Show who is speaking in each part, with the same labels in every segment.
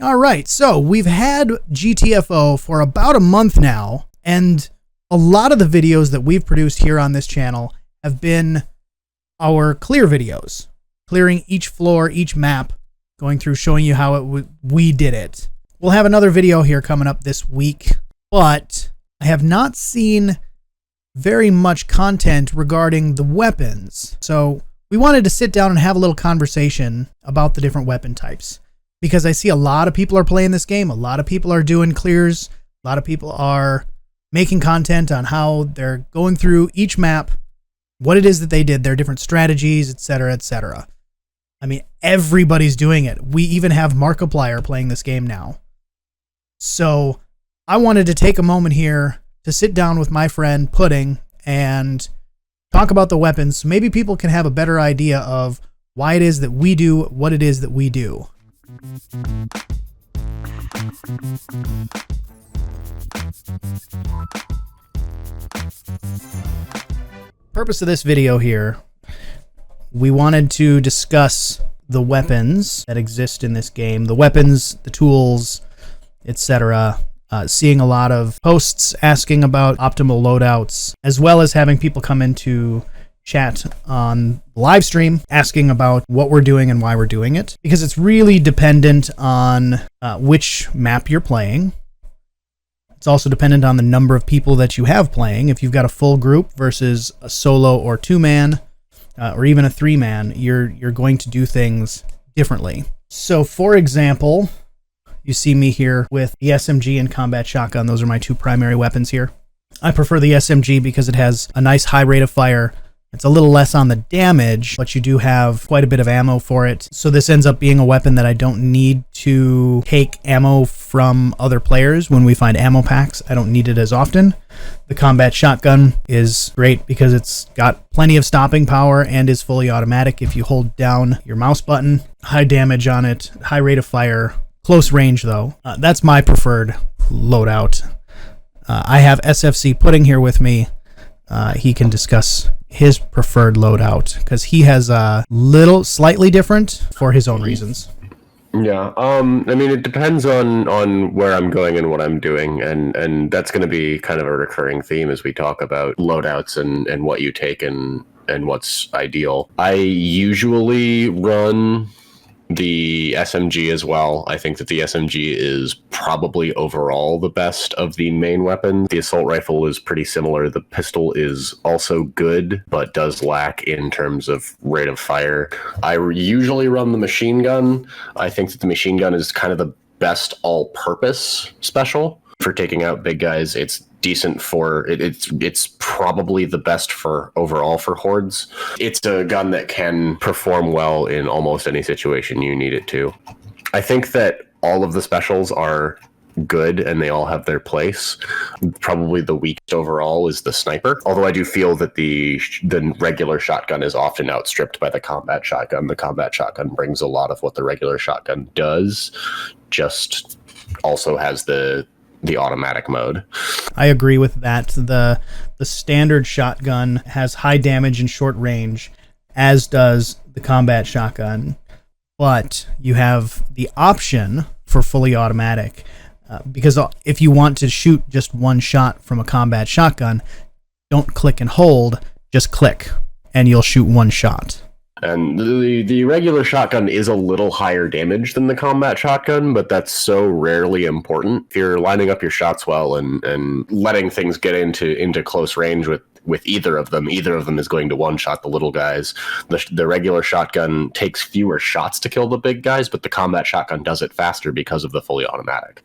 Speaker 1: All right, so we've had GTFO for about a month now, and a lot of the videos that we've produced here on this channel have been our clear videos, clearing each floor, each map, going through showing you how we did it. We'll have another video here coming up this week, but I have not seen very much content regarding the weapons. So we wanted to sit down and have a little conversation about the different weapon types, because I see a lot of people are playing this game. A lot of people are doing clears. A lot of people are making content on how they're going through each map, what it is that they did, their different strategies, etc., etc. I mean, everybody's doing it. We even have Markiplier playing this game now. So I wanted to take a moment here to sit down with my friend Pudding and talk about the weapons, so maybe people can have a better idea of why it is that we do what it is that we do. Purpose of this video here, we wanted to discuss the weapons that exist in this game, the weapons, the tools, etc. Seeing a lot of posts asking about optimal loadouts, as well as having people come into chat on live stream asking about what we're doing and why we're doing it, because it's really dependent on which map you're playing. It's also dependent on the number of people that you have playing. If you've got a full group versus a solo or two-man, or even a three-man, you're going to do things differently. So, for example, you see me here with the SMG and combat shotgun. Those are my two primary weapons here. I prefer the SMG because it has a nice high rate of fire. It's a little less on the damage, but you do have quite a bit of ammo for it. So this ends up being a weapon that I don't need to take ammo from other players when we find ammo packs. I don't need it as often. The combat shotgun is great because it's got plenty of stopping power and is fully automatic if you hold down your mouse button. High damage on it, high rate of fire, close range though. That's my preferred loadout. I have SFC Pudding here with me. He can discuss his preferred loadout because he has a slightly different for his own reasons.
Speaker 2: Yeah, I mean, it depends on where I'm going and what I'm doing, and that's going to be kind of a recurring theme as we talk about loadouts and what you take and what's ideal. I usually run the SMG as well. I think that the SMG is probably overall the best of the main weapons. The assault rifle is pretty similar. The pistol is also good, but does lack in terms of rate of fire. I usually run the machine gun. I think that the machine gun is kind of the best all-purpose special for taking out big guys. It's decent for it's probably the best for overall for hordes. It's a gun that can perform well in almost any situation you need it to. I think that all of the specials are good and they all have their place. Probably the weakest overall is the sniper, although I do feel that the regular shotgun is often outstripped by the combat shotgun. The combat shotgun brings a lot of what the regular shotgun does, just also has the automatic mode.
Speaker 1: I agree with that. The standard shotgun has high damage and short range, as does the combat shotgun, but you have the option for fully automatic, because if you want to shoot just one shot from a combat shotgun, don't click and hold, just click, and you'll shoot one shot.
Speaker 2: And the regular shotgun is a little higher damage than the combat shotgun, but that's so rarely important. If you're lining up your shots well and letting things get into close range with either of them is going to one-shot the little guys. The regular shotgun takes fewer shots to kill the big guys, but the combat shotgun does it faster because of the fully automatic.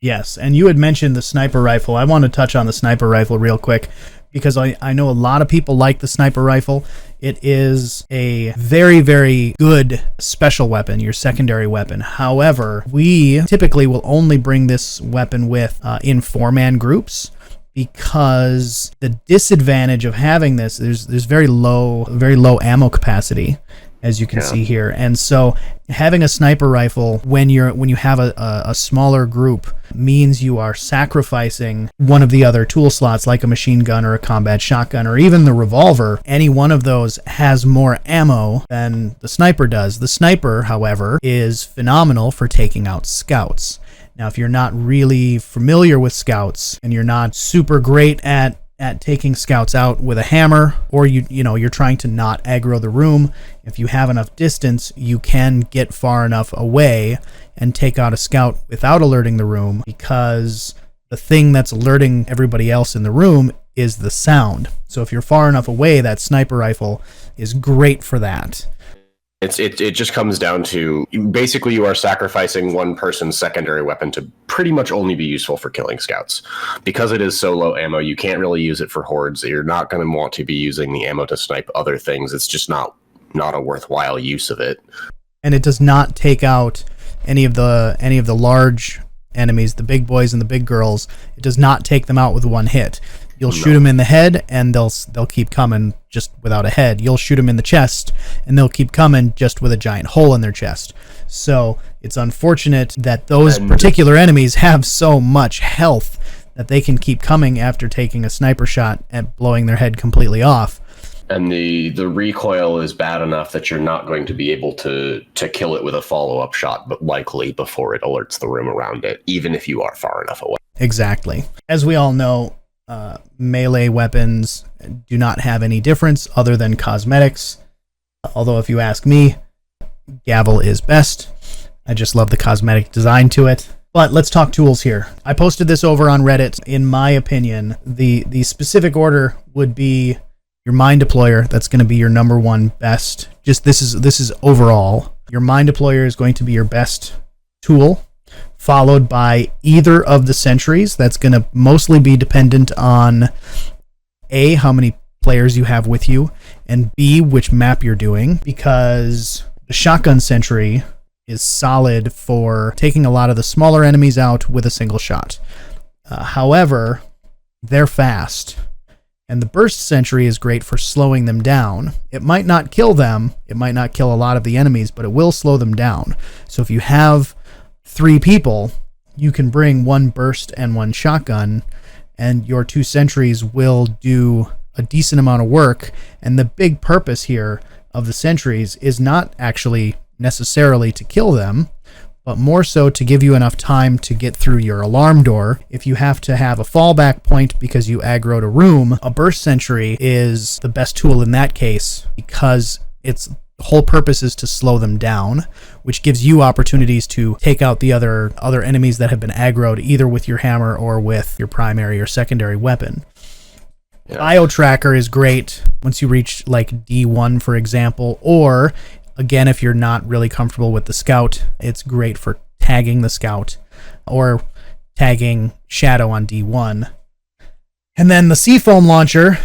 Speaker 1: Yes, and you had mentioned the sniper rifle. I want to touch on the sniper rifle real quick, because I know a lot of people like the sniper rifle. It is a very, very good special weapon, your secondary weapon. However, we typically will only bring this weapon with in four-man groups, because the disadvantage of having this, there's very low ammo capacity, as you can see here. And so having a sniper rifle when you have a smaller group means you are sacrificing one of the other tool slots, like a machine gun or a combat shotgun or even the revolver. Any one of those has more ammo than the sniper does. The sniper, however, is phenomenal for taking out scouts. Now, if you're not really familiar with scouts and you're not super great at taking scouts out with a hammer, or you're trying to not aggro the room, if you have enough distance, you can get far enough away and take out a scout without alerting the room, because the thing that's alerting everybody else in the room is the sound. So if you're far enough away, that sniper rifle is great for that.
Speaker 2: It just comes down to, basically you are sacrificing one person's secondary weapon to pretty much only be useful for killing scouts. Because it is so low ammo, you can't really use it for hordes. You're not going to want to be using the ammo to snipe other things. It's just not a worthwhile use of it.
Speaker 1: And it does not take out any of the large enemies, the big boys and the big girls. It does not take them out with one hit. You'll shoot them in the head, and they'll keep coming just without a head. You'll shoot them in the chest, and they'll keep coming just with a giant hole in their chest. So it's unfortunate that those particular enemies have so much health that they can keep coming after taking a sniper shot and blowing their head completely off.
Speaker 2: And the recoil is bad enough that you're not going to be able to kill it with a follow-up shot, but likely before it alerts the room around it, even if you are far enough away.
Speaker 1: Exactly. As we all know, melee weapons do not have any difference other than cosmetics. Although if you ask me, gavel is best. I just love the cosmetic design to it. But let's talk tools here. I posted this over on Reddit. In my opinion, the specific order would be your mine deployer. That's going to be your number one best. Just this is overall. Your mine deployer is going to be your best tool, followed by either of the sentries. That's going to mostly be dependent on A, how many players you have with you, and B, which map you're doing, because the shotgun sentry is solid for taking a lot of the smaller enemies out with a single shot. However, they're fast, and the burst sentry is great for slowing them down. It might not kill them, it might not kill a lot of the enemies, but it will slow them down. So if you have 3 people, you can bring one burst and one shotgun, and your 2 sentries will do a decent amount of work. And the big purpose here of the sentries is not actually necessarily to kill them, but more so to give you enough time to get through your alarm door. If you have to have a fallback point because you aggroed a room, a burst sentry is the best tool in that case, because its whole purpose is to slow them down, which gives you opportunities to take out the other enemies that have been aggroed, either with your hammer or with your primary or secondary weapon. Yeah. Bio tracker is great once you reach like D1, for example, or again, if you're not really comfortable with the scout, it's great for tagging the scout or tagging shadow on D1. And then the Seafoam launcher,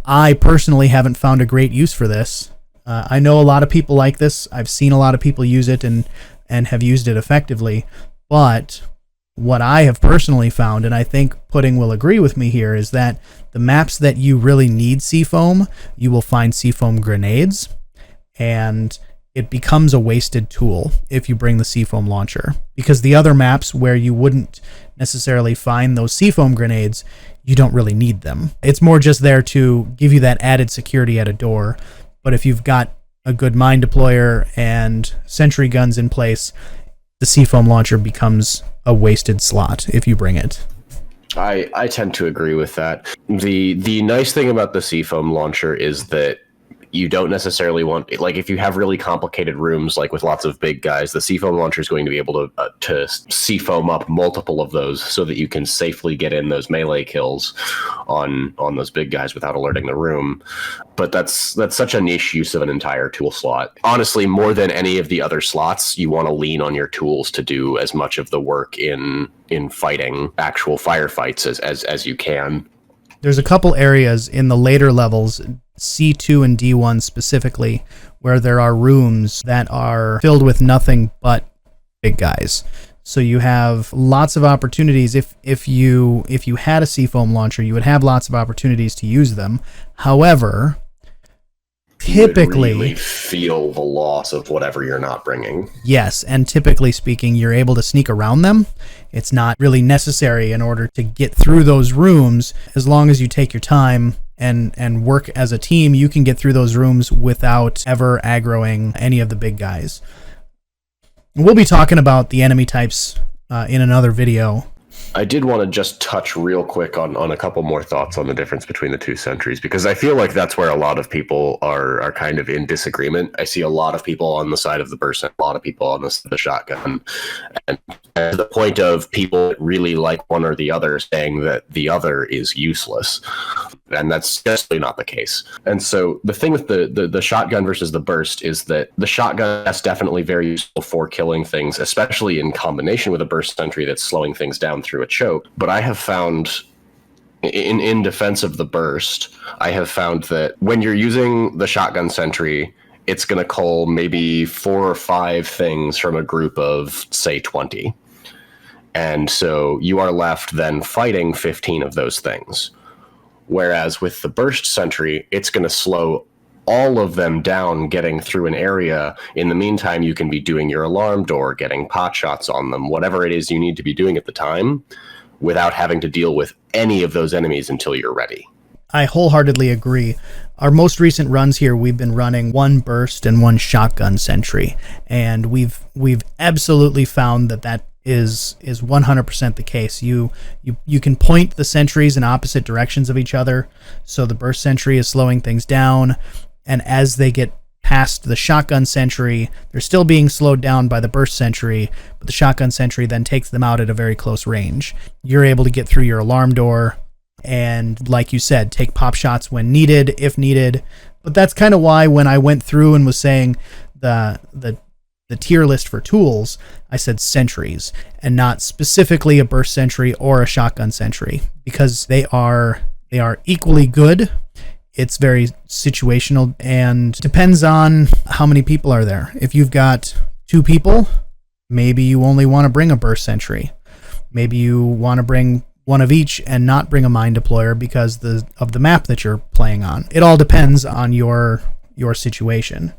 Speaker 1: I personally haven't found a great use for this. I know a lot of people like this. I've seen a lot of people use it and have used it effectively. But what I have personally found, and I think Pudding will agree with me here, is that the maps that you really need Seafoam, you will find Seafoam grenades, and it becomes a wasted tool if you bring the Seafoam launcher. Because the other maps where you wouldn't necessarily find those Seafoam grenades, you don't really need them. It's more just there to give you that added security at a door. But if you've got a good mine deployer and sentry guns in place, the Seafoam launcher becomes a wasted slot if you bring it.
Speaker 2: I tend to agree with that. The nice thing about the Seafoam launcher is that you don't necessarily want, like, if you have really complicated rooms, like with lots of big guys, the Seafoam launcher is going to be able to Seafoam up multiple of those so that you can safely get in those melee kills on those big guys without alerting the room. But that's such a niche use of an entire tool slot. Honestly, more than any of the other slots, you want to lean on your tools to do as much of the work in fighting actual firefights as you can.
Speaker 1: There's a couple areas in the later levels, C2 and D1 specifically, where there are rooms that are filled with nothing but big guys. So you have lots of opportunities. If you had a Seafoam launcher, you would have lots of opportunities to use them. However, typically
Speaker 2: you would really feel the loss of whatever you're not bringing.
Speaker 1: Yes, and typically speaking, you're able to sneak around them. It's not really necessary in order to get through those rooms. As long as you take your time and work as a team, you can get through those rooms without ever aggroing any of the big guys. We'll be talking about the enemy types in another video.
Speaker 2: I did want to just touch real quick on a couple more thoughts on the difference between the two sentries, because I feel like that's where a lot of people are kind of in disagreement. I see a lot of people on the side of the burst and a lot of people on the shotgun. And to the point of people that really like one or the other saying that the other is useless. And that's definitely not the case. And so the thing with the shotgun versus the burst is that the shotgun is definitely very useful for killing things, especially in combination with a burst sentry that's slowing things down through a choke. But I have found, in defense of the burst, I have found that when you're using the shotgun sentry, it's going to cull maybe 4 or 5 things from a group of, say, 20. And so you are left then fighting 15 of those things. Whereas with the burst sentry, it's going to slow all of them down getting through an area. In the meantime, you can be doing your alarm door, getting pot shots on them, whatever it is you need to be doing at the time, without having to deal with any of those enemies until you're ready.
Speaker 1: I wholeheartedly agree. Our most recent runs here, we've been running 1 burst and 1 shotgun sentry, and we've absolutely found that is 100% the case. You can point the sentries in opposite directions of each other, so the burst sentry is slowing things down, and as they get past the shotgun sentry, they're still being slowed down by the burst sentry, but the shotgun sentry then takes them out at a very close range. You're able to get through your alarm door and, like you said, take pop shots when needed, if needed. But that's kind of why when I went through and was saying the tier list for tools, I said sentries and not specifically a burst sentry or a shotgun sentry, because they are equally good. It's very situational and depends on how many people are there. If you've got 2 people, maybe you only want to bring a burst sentry. Maybe you want to bring one of each and not bring a mine deployer because of the map that you're playing on. It all depends on your situation.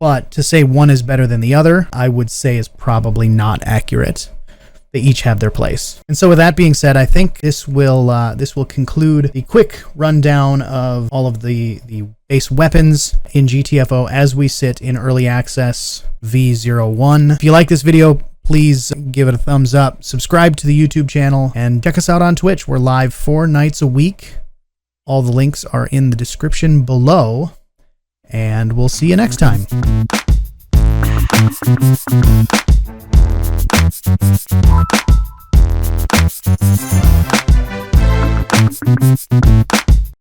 Speaker 1: But to say one is better than the other, I would say is probably not accurate. They each have their place. And so with that being said, I think this will conclude the quick rundown of all of the base weapons in GTFO as we sit in early access V01. If you like this video, please give it a thumbs up, subscribe to the YouTube channel, and check us out on Twitch. We're live 4 nights a week. All the links are in the description below. And we'll see you next time.